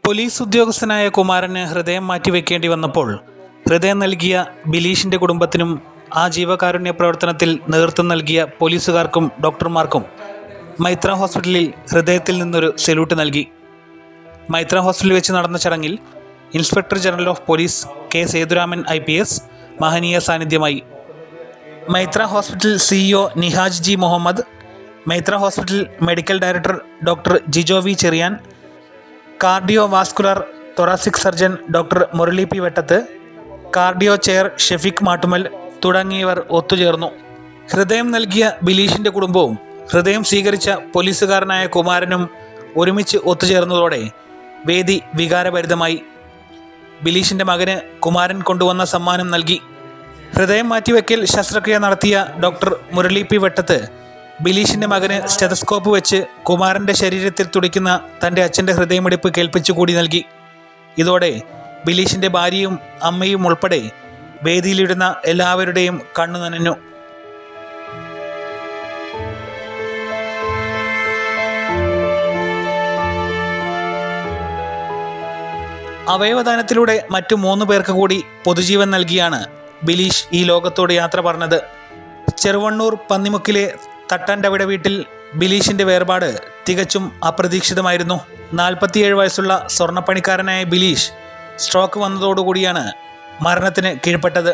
Police ഉദ്യോഗസ്ഥനായ കുമാരന് ഹൃദയം മാറ്റിവെക്കേണ്ടി വന്നപ്പോൾ ഹൃദയം നൽകിയ ബിലീഷിൻ്റെ കുടുംബത്തിനും ആ ജീവകാരുണ്യ പ്രവർത്തനത്തിൽ നേതൃത്വം നൽകിയ പോലീസുകാർക്കും ഡോക്ടർമാർക്കും മൈത്ര ഹോസ്പിറ്റലിൽ ഹൃദയത്തിൽ നിന്നൊരു സല്യൂട്ട് നൽകി. മൈത്ര ഹോസ്പിറ്റലിൽ വെച്ച് നടന്ന ചടങ്ങിൽ inspector general of police K Sethuraman IPS മഹനീയ സാന്നിധ്യമായി. Maithra hospital CEO Nihaj G Muhammad, Maithra hospital medical director doctor Jijo V Cherian, cardio vascular thoracic surgeon doctor Murali P Vettath, cardio chair Shefeeq Mattumal തുടങ്ങിയവർ ഒത്തുചേർന്നു. ഹൃദയം നൽകിയ ബിലീഷിൻ്റെ കുടുംബവും ഹൃദയം സ്വീകരിച്ച പോലീസുകാരനായ കുമാരനും ഒരുമിച്ച് ഒത്തുചേർന്നതോടെ വേദി വികാരഭരിതമായി. ബിലീഷിൻ്റെ മകന് കുമാരൻ കൊണ്ടുവന്ന സമ്മാനം നൽകി. ഹൃദയം മാറ്റിവെക്കൽ ശസ്ത്രക്രിയ നടത്തിയ ഡോക്ടർ മുരളി പി വെട്ടത്ത് ബിലീഷിൻ്റെ മകന് സ്റ്റെതസ്കോപ്പ് വെച്ച് കുമാരൻ്റെ ശരീരത്തിൽ തുടിക്കുന്ന തൻ്റെ അച്ഛൻ്റെ ഹൃദയമിടിപ്പ് കേൾപ്പിച്ചു കൂടി നൽകി. ഇതോടെ ബിലീഷിൻ്റെ ഭാര്യയും അമ്മയും ഉൾപ്പെടെ വേദിയിലിടുന്ന എല്ലാവരുടെയും കണ്ണു നനഞ്ഞു. അവയവദാനത്തിലൂടെ മറ്റു 3 പേർക്ക് കൂടി പൊതുജീവൻ നൽകിയാണ് ബിലീഷ് ഈ ലോകത്തോട് യാത്ര പറഞ്ഞത്. ചെറുവണ്ണൂർ പന്നിമുക്കിലെ തട്ടാൻഡവിട വീട്ടിൽ ബിലീഷിൻ്റെ വേർപാട് തികച്ചും അപ്രതീക്ഷിതമായിരുന്നു. 47 വയസ്സുള്ള സ്വർണ്ണപ്പണിക്കാരനായ ബിലീഷ് സ്ട്രോക്ക് വന്നതോടുകൂടിയാണ് മരണത്തിന് കീഴ്പ്പെട്ടത്.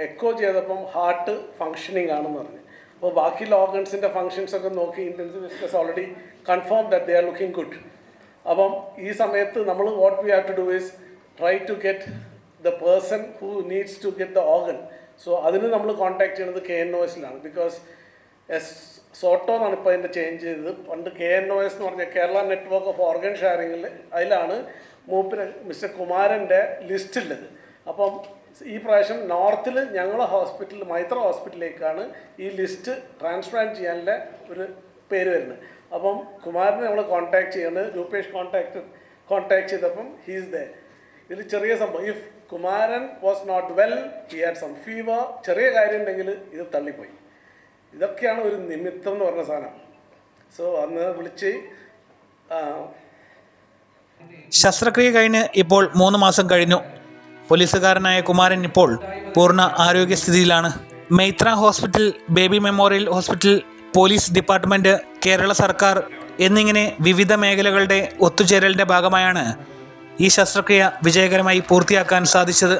എക്കോ ചെയ്തപ്പം ഹാർട്ട് ഫങ്ഷനിങ് ആണെന്ന് പറഞ്ഞു. അപ്പോൾ ബാക്കിയുള്ള ഓർഗൻസിൻ്റെ ഫങ്ഷൻസൊക്കെ നോക്കി intensivists already confirm that they are looking good. അപ്പം ഈ സമയത്ത് നമ്മൾ what we have to do is try to get the person who needs to get the organ. So അതിന് നമ്മൾ കോൺടാക്ട് ചെയ്യുന്നത് KNOSലാണ്. ബിക്കോസ് സോട്ടോ എന്നാണ് ഇപ്പോൾ അതിൻ്റെ ചേഞ്ച് ചെയ്തത്. പണ്ട് KNOS എന്ന് പറഞ്ഞാൽ കേരള നെറ്റ്വർക്ക് ഓഫ് ഓർഗൻ ഷെയറിങ്ങിൽ അതിലാണ് മിസ്റ്റർ കുമാരൻ്റെ ലിസ്റ്റ് ഉള്ളത്. അപ്പം ഈ പ്രാവശ്യം നോർത്തിൽ ഞങ്ങളെ ഹോസ്പിറ്റൽ മൈത്ര ഹോസ്പിറ്റലിലേക്കാണ് ഈ ലിസ്റ്റ് ട്രാൻസ്പ്ലാന്റ് ചെയ്യാനുള്ള ഒരു പേര് വരുന്നത്. അപ്പം കുമാരനെ നമ്മൾ കോൺടാക്ട് ചെയ്യുന്നത് രൂപേഷ് കോൺടാക്ട് ചെയ്തപ്പം ഹീസ് ദേ. ഇതിൽ ചെറിയ സംഭവം, if Kumaran was not well, he had some fever, ചെറിയ കാര്യം ഉണ്ടെങ്കിൽ ഇത് തള്ളിപ്പോയി. ഇതൊക്കെയാണ് ഒരു നിമിത്തം എന്ന് പറഞ്ഞ സാധനം. സോ അന്ന് വിളിച്ച് ശസ്ത്രക്രിയ കഴിഞ്ഞ് ഇപ്പോൾ 3 മാസം കഴിഞ്ഞു. പോലീസുകാരനായ കുമാരൻ ഇപ്പോൾ പൂർണ്ണ ആരോഗ്യസ്ഥിതിയിലാണ്. Maithra hospital, baby memorial hospital, police department, Kerala സർക്കാർ എന്നിങ്ങനെ വിവിധ മേഖലകളുടെ ഒത്തുചേരലിൻ്റെ ഭാഗമായാണ് ഈ ശസ്ത്രക്രിയ വിജയകരമായി പൂർത്തിയാക്കാൻ സാധിച്ചത്.